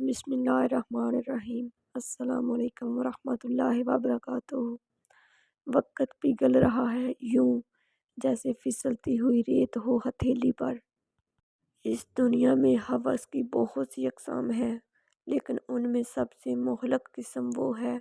बिस्मिल्लाहिर्रहमानिर्रहीम। अस्सलाम वालेकुम वरहमतुल्लाहि वबरकातुहू। वक़्त पिघल रहा है यूं जैसे फिसलती हुई रेत हो हथेली पर। इस दुनिया में हवस की बहुत सी अक़साम हैं, लेकिन उनमें सबसे मुहलक किस्म वो है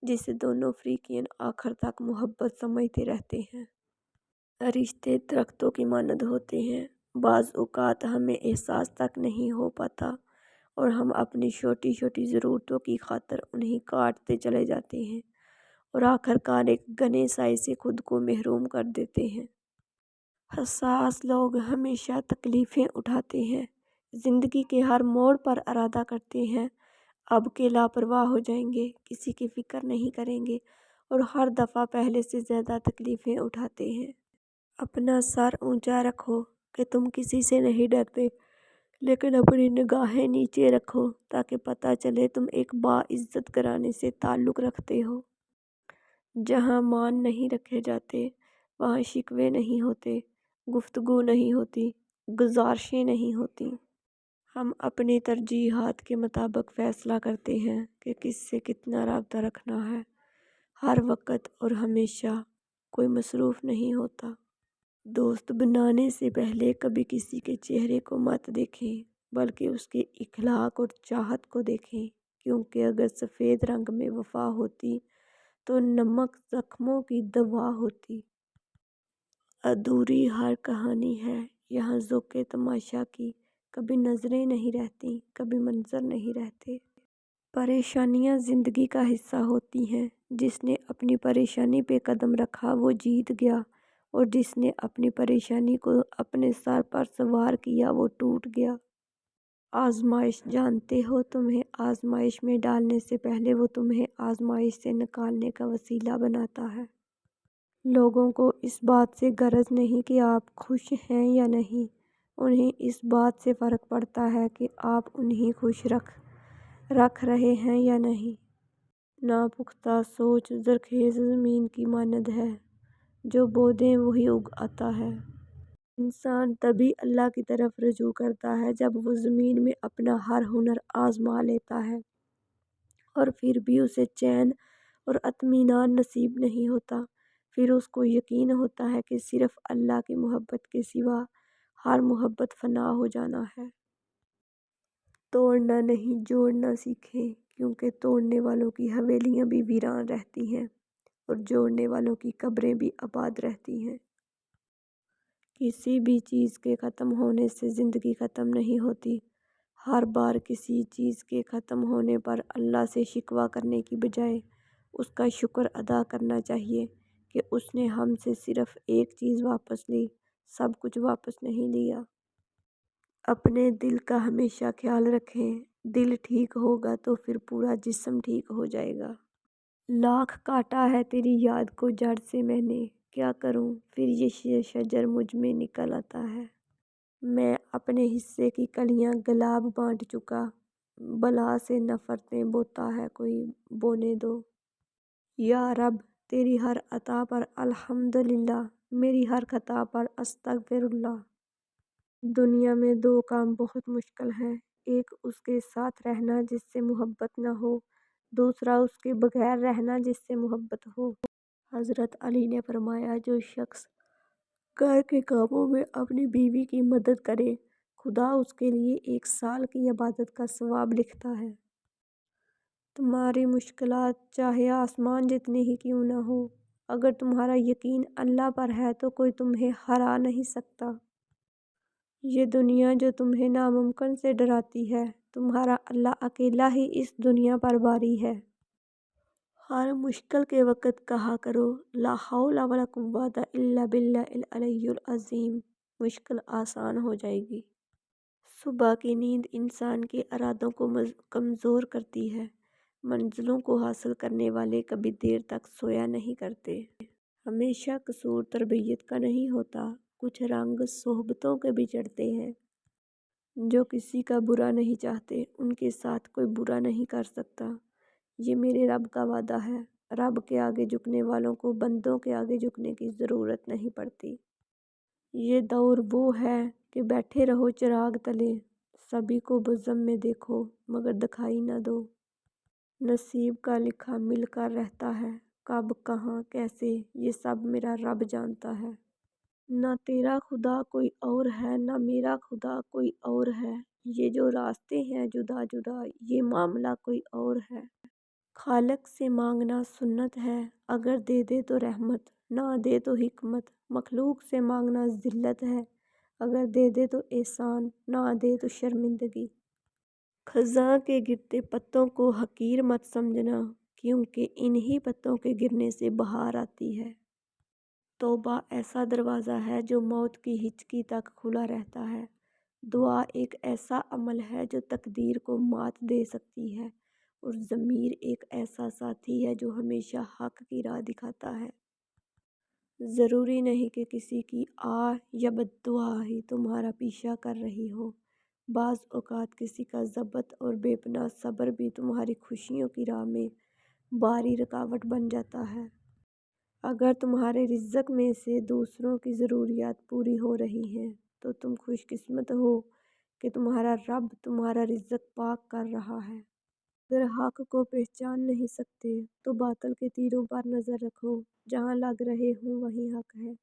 जिसे दोनों फ़रीक़ैन आखिर तक मोहब्बत समझते रहते हैं। रिश्ते दरख्तों की मानद होते हैं, बाज़ औक़ात हमें एहसास तक नहीं हो पाता और हम अपनी छोटी छोटी ज़रूरतों की खातिर उन्हें काटते चले जाते हैं और आखिरकार एक घने साए से खुद को महरूम कर देते हैं। हसास लोग हमेशा तकलीफ़ें उठाते हैं, ज़िंदगी के हर मोड़ पर इरादा करते हैं अब के लापरवाह हो जाएंगे, किसी की फ़िक्र नहीं करेंगे और हर दफ़ा पहले से ज़्यादा तकलीफ़ें उठाते हैं। अपना सर ऊंचा रखो कि तुम किसी से नहीं डरते, लेकिन अपनी निगाहें नीचे रखो ताकि पता चले तुम एक बाइज़्ज़त घराने से ताल्लुक़ रखते हो। जहाँ मान नहीं रखे जाते वहाँ शिकवे नहीं होते, गुफ्तगू नहीं होती, गुज़ारिशें नहीं होती। हम अपनी तरजीहात के मुताबिक फ़ैसला करते हैं कि किससे कितना राब्ता रखना है। हर वक्त और हमेशा कोई मसरूफ़ नहीं होता। दोस्त बनाने से पहले कभी किसी के चेहरे को मत देखें, बल्कि उसके इखलाक और चाहत को देखें, क्योंकि अगर सफ़ेद रंग में वफ़ा होती तो नमक ज़ख्मों की दवा होती। अधूरी हर कहानी है यहाँ ज़ौक़े तमाशा की, कभी नज़रें नहीं रहती, कभी मंज़र नहीं रहते। परेशानियाँ ज़िंदगी का हिस्सा होती हैं, जिसने अपनी परेशानी पे कदम रखा वो जीत गया और जिसने अपनी परेशानी को अपने सर पर सवार किया वो टूट गया। आजमाइश जानते हो, तुम्हें आजमाइश में डालने से पहले वो तुम्हें आजमाइश से निकालने का वसीला बनाता है। लोगों को इस बात से गरज नहीं कि आप खुश हैं या नहीं, उन्हें इस बात से फ़र्क पड़ता है कि आप उन्हें खुश रख रहे हैं या नहीं। नापुख्ता सोच ज़रख़ेज़ ज़मीन की मानद है, जो बो दें वही उग आता है। इंसान तभी अल्लाह की तरफ रुजू करता है जब वो ज़मीन में अपना हर हुनर आज़मा लेता है और फिर भी उसे चैन और इत्मीनान नसीब नहीं होता। फिर उसको यकीन होता है कि सिर्फ़ अल्लाह की मोहब्बत के सिवा हर मोहब्बत फ़ना हो जाना है। तोड़ना नहीं जोड़ना सीखें, क्योंकि तोड़ने वालों की हवेलियाँ भी वीरान रहती हैं और जोड़ने वालों की कब्रें भी आबाद रहती हैं। किसी भी चीज़ के ख़त्म होने से ज़िंदगी ख़त्म नहीं होती। हर बार किसी चीज़ के ख़त्म होने पर अल्लाह से शिकवा करने की बजाय उसका शुक्र अदा करना चाहिए कि उसने हमसे सिर्फ़ एक चीज़ वापस ली, सब कुछ वापस नहीं लिया। अपने दिल का हमेशा ख्याल रखें, दिल ठीक होगा तो फिर पूरा जिस्म ठीक हो जाएगा। लाख काटा है तेरी याद को जड़ से मैंने, क्या करूं फिर ये शजर मुझ में निकल आता है। मैं अपने हिस्से की कलियां गुलाब बांट चुका, बला से नफ़रतें बोता है कोई बोने दो। या रब तेरी हर अता पर अल्हम्दुलिल्लाह, मेरी हर खता पर अस्तगफिरुल्लाह। दुनिया में दो काम बहुत मुश्किल हैं, एक उसके साथ रहना जिससे मोहब्बत न हो, दूसरा उसके बगैर रहना जिससे मोहब्बत हो। हज़रत अली ने फरमाया, जो शख्स घर के कामों में अपनी बीवी की मदद करे, खुदा उसके लिए 1 साल की इबादत का सवाब लिखता है। तुम्हारी मुश्किलात चाहे आसमान जितनी ही क्यों न हो, अगर तुम्हारा यकीन अल्लाह पर है तो कोई तुम्हें हरा नहीं सकता। ये दुनिया जो तुम्हें नामुमकिन से डराती है, तुम्हारा अल्लाह अकेला ही इस दुनिया पर बारी है। हर मुश्किल के वक़्त कहा करो, ला हौला वला कुव्वता इल्ला बिल्लाहिल अलिय्युल अज़ीम, मुश्किल आसान हो जाएगी। सुबह की नींद इंसान के इरादों को कमज़ोर करती है। मंजिलों को हासिल करने वाले कभी देर तक सोया नहीं करते। हमेशा कसूर तरबियत का नहीं होता, कुछ रंग सोहबतों के भी चढ़ते हैं। जो किसी का बुरा नहीं चाहते, उनके साथ कोई बुरा नहीं कर सकता। ये मेरे रब का वादा है। रब के आगे झुकने वालों को बंदों के आगे झुकने की ज़रूरत नहीं पड़ती। ये दौर वो है कि बैठे रहो चिराग तले, सभी को बज़म में देखो मगर दिखाई न दो। नसीब का लिखा मिलकर रहता है, कब कहाँ कैसे ये सब मेरा रब जानता है। ना तेरा खुदा कोई और है, ना मेरा खुदा कोई और है, ये जो रास्ते हैं जुदा जुदा ये मामला कोई और है। खालिक से मांगना सुन्नत है, अगर दे दे तो रहमत, ना दे तो हिकमत। मखलूक से मांगना ज़िल्लत है, अगर दे दे तो एहसान, ना दे तो शर्मिंदगी। खज़ां के गिरते पत्तों को हकीर मत समझना, क्योंकि इन्हीं पत्तों के गिरने से बहार आती है। तौबा ऐसा दरवाज़ा है जो मौत की हिचकी तक खुला रहता है। दुआ एक ऐसा अमल है जो तकदीर को मात दे सकती है, और ज़मीर एक ऐसा साथी है जो हमेशा हक़ की राह दिखाता है। ज़रूरी नहीं कि किसी की आह या बद्दुआ ही तुम्हारा पीछा कर रही हो। बाज़ औक़ात किसी का ज़ब्त और बेपनाह सब्र भी तुम्हारी खुशियों की राह में भारी रुकावट बन जाता है। अगर तुम्हारे रिज़्क़ में से दूसरों की ज़रूरियात पूरी हो रही हैं तो तुम खुशकिस्मत हो कि तुम्हारा रब तुम्हारा रिज़्क़ पाक कर रहा है। अगर हक़ को पहचान नहीं सकते तो बातिल के तीरों पर नज़र रखो, जहाँ लग रहे हों वहीं हक़ है।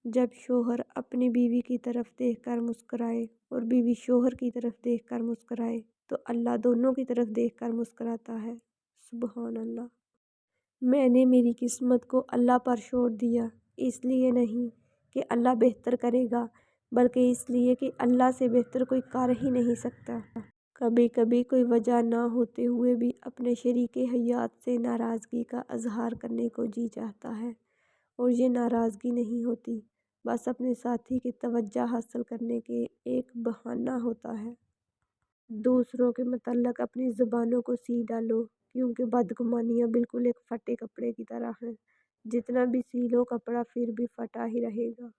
जब शौहर अपनी बीवी की तरफ देखकर मुस्कुराए और बीवी शौहर की तरफ देखकर मुस्कुराए तो अल्लाह दोनों की तरफ देखकर मुस्कुराता है। सुबहान अल्लाह। मैंने मेरी किस्मत को अल्लाह पर छोड़ दिया, इसलिए नहीं कि अल्लाह बेहतर करेगा, बल्कि इसलिए कि अल्लाह से बेहतर कोई कर ही नहीं सकता। कभी कभी कोई वजह ना होते हुए भी अपने शरीके हयात से नाराज़गी का इजहार करने को जी चाहता है, और ये नाराज़गी नहीं होती, बस अपने साथी की तवज्जो हासिल करने के एक बहाना होता है। दूसरों के मतलब अपनी ज़ुबानों को सी डालो, क्योंकि बदगुमानियाँ बिल्कुल एक फटे कपड़े की तरह हैं, जितना भी सी लो कपड़ा फिर भी फटा ही रहेगा।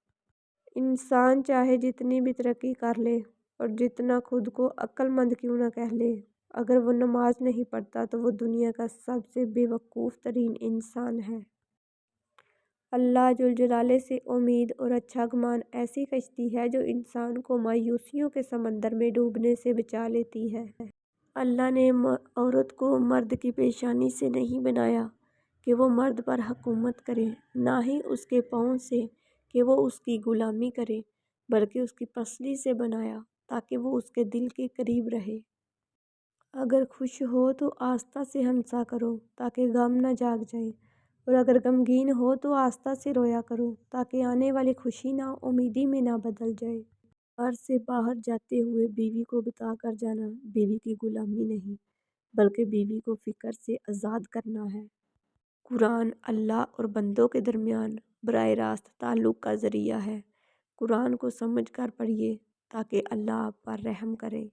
इंसान चाहे जितनी भी तरक्की कर ले और जितना खुद को अक्लमंद क्यों ना कह ले, अगर वो नमाज नहीं पढ़ता तो वो दुनिया का सबसे बेवकूफ़ तरीन इंसान है। अल्लाह जुल जलाले से उम्मीद और अच्छा गुमान ऐसी कश्ती है जो इंसान को मायूसियों के समंदर में डूबने से बचा लेती है। अल्लाह ने औरत को मर्द की पेशानी से नहीं बनाया कि वो मर्द पर हुकूमत करे, ना ही उसके पाँव से कि वो उसकी ग़ुलामी करे, बल्कि उसकी पसली से बनाया ताकि वो उसके दिल के करीब रहे। अगर खुश हो तो आस्था से हंसा करो ताकि गम न जाग जाए, और अगर गमगीन हो तो आस्था से रोया करो ताकि आने वाली खुशी ना उम्मीदी में ना बदल जाए। घर से बाहर जाते हुए बीवी को बता कर जाना बीवी की ग़ुलामी नहीं, बल्कि बीवी को फ़िक्र से आज़ाद करना है। कुरान अल्लाह और बंदों के दरमियान बराह रास्त ताल्लुक़ का ज़रिया है। कुरान को समझ कर पढ़िए ताकि अल्लाह आप पर रहम करे।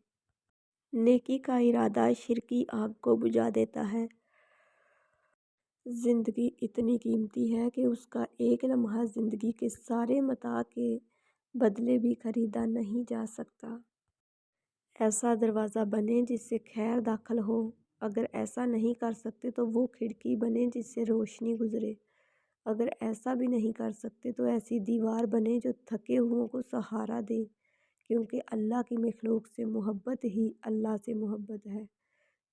नेकी का इरादा शिरकी आग को बुझा देता है। ज़िंदगी इतनी कीमती है कि उसका एक लम्हा ज़िंदगी के सारे मता के बदले भी ख़रीदा नहीं जा सकता। ऐसा दरवाज़ा बने जिससे खैर दाखिल हो, अगर ऐसा नहीं कर सकते तो वो खिड़की बने जिससे रोशनी गुज़रे। अगर ऐसा भी नहीं कर सकते तो ऐसी दीवार बने जो थके हुओं को सहारा दे, क्योंकि अल्लाह की मखलूक से मोहब्बत ही अल्लाह से मोहब्बत है।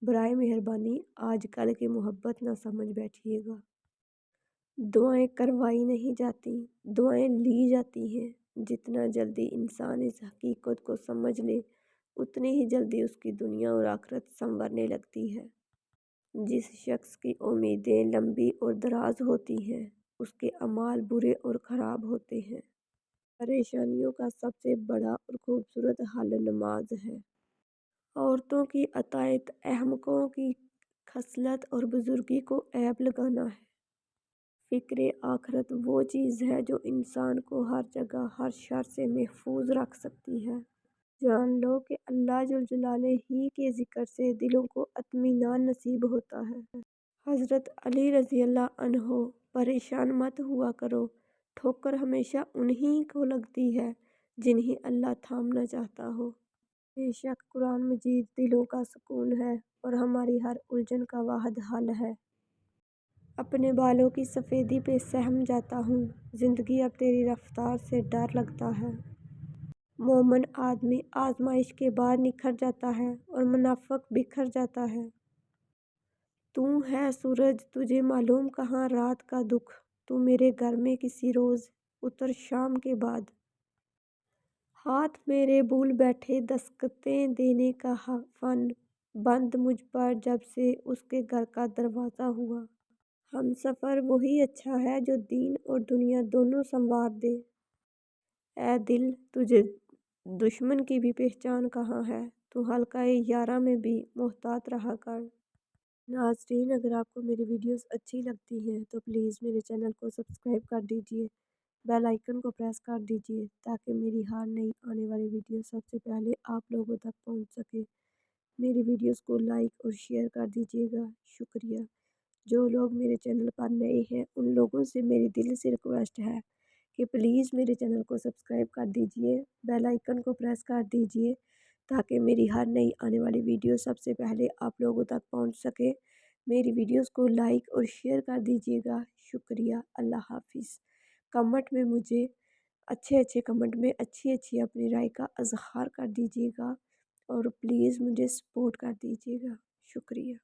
बराए मेहरबानी आजकल की मोहब्बत ना समझ बैठिएगा। दुआएं करवाई नहीं जाती, दुआएं ली जाती हैं। जितना जल्दी इंसान इस हकीकत को समझ ले, उतनी ही जल्दी उसकी दुनिया और आखिरत संवरने लगती है। जिस शख्स की उम्मीदें लंबी और दराज होती हैं, उसके अमाल बुरे और ख़राब होते हैं। परेशानियों का सबसे बड़ा और खूबसूरत हल नमाज है। औरतों की अतायत अहमकों की खसलत और बुजुर्गी को ऐब लगाना है। फ़िक्र आखिरत वो चीज़ है जो इंसान को हर जगह हर शर से महफूज रख सकती है। जान लो कि अल्लाह जुल जलाले ही के ज़िक्र से दिलों को इत्मीनान नसीब होता है। हज़रत अली रज़ी अल्लाह अन्हो, परेशान मत हुआ करो, ठोकर हमेशा उन्हीं को लगती है जिन्हें अल्लाह थामना चाहता हो। बेशक कुरान मजीद दिलों का सुकून है और हमारी हर उलझन का वाहिद हल है। अपने बालों की सफ़ेदी पे सहम जाता हूँ, ज़िंदगी अब तेरी रफ्तार से डर लगता है। مومن آدمی آزمائش کے بعد نکھر جاتا ہے اور منافق بکھر جاتا ہے۔ تو ہے سورج، تجھے معلوم کہاں رات کا دکھ، تو میرے گھر میں کسی روز اتر شام کے بعد۔ ہاتھ میرے بھول بیٹھے دستکیں دینے کا فن، بند مجھ پر جب سے اس کے گھر کا دروازہ ہوا۔ ہم سفر وہی اچھا ہے جو دین اور دنیا دونوں سنوار دے۔ اے دل، تجھے دشمن کی بھی پہچان کہاں ہے، تو حلقۂ یاراں میں بھی محتاط رہا کر۔ ناظرین، اگر آپ کو میری ویڈیوز اچھی لگتی ہیں تو پلیز میرے چینل کو سبسکرائب کر دیجئے، بیل آئیکن کو پریس کر دیجئے تاکہ میری ہر نئی آنے والی ویڈیو سب سے پہلے آپ لوگوں تک پہنچ سکے۔ میری ویڈیوز کو لائک اور شیئر کر دیجئے گا، شکریہ۔ جو لوگ میرے چینل پر نئے ہیں ان لوگوں سے میری دل سے ریکویسٹ ہے کہ پلیز میرے چینل کو سبسکرائب کر دیجئے، بیل آئیکن کو پریس کر دیجئے تاکہ میری ہر نئی آنے والی ویڈیو سب سے پہلے آپ لوگوں تک پہنچ سکے۔ میری ویڈیوز کو لائک اور شیئر کر دیجئے گا، شکریہ۔ اللہ حافظ۔ کمنٹ میں مجھے اچھے کمنٹ میں اچھی اپنی رائے کا اظہار کر دیجئے گا اور پلیز مجھے سپورٹ کر دیجئے گا، شکریہ۔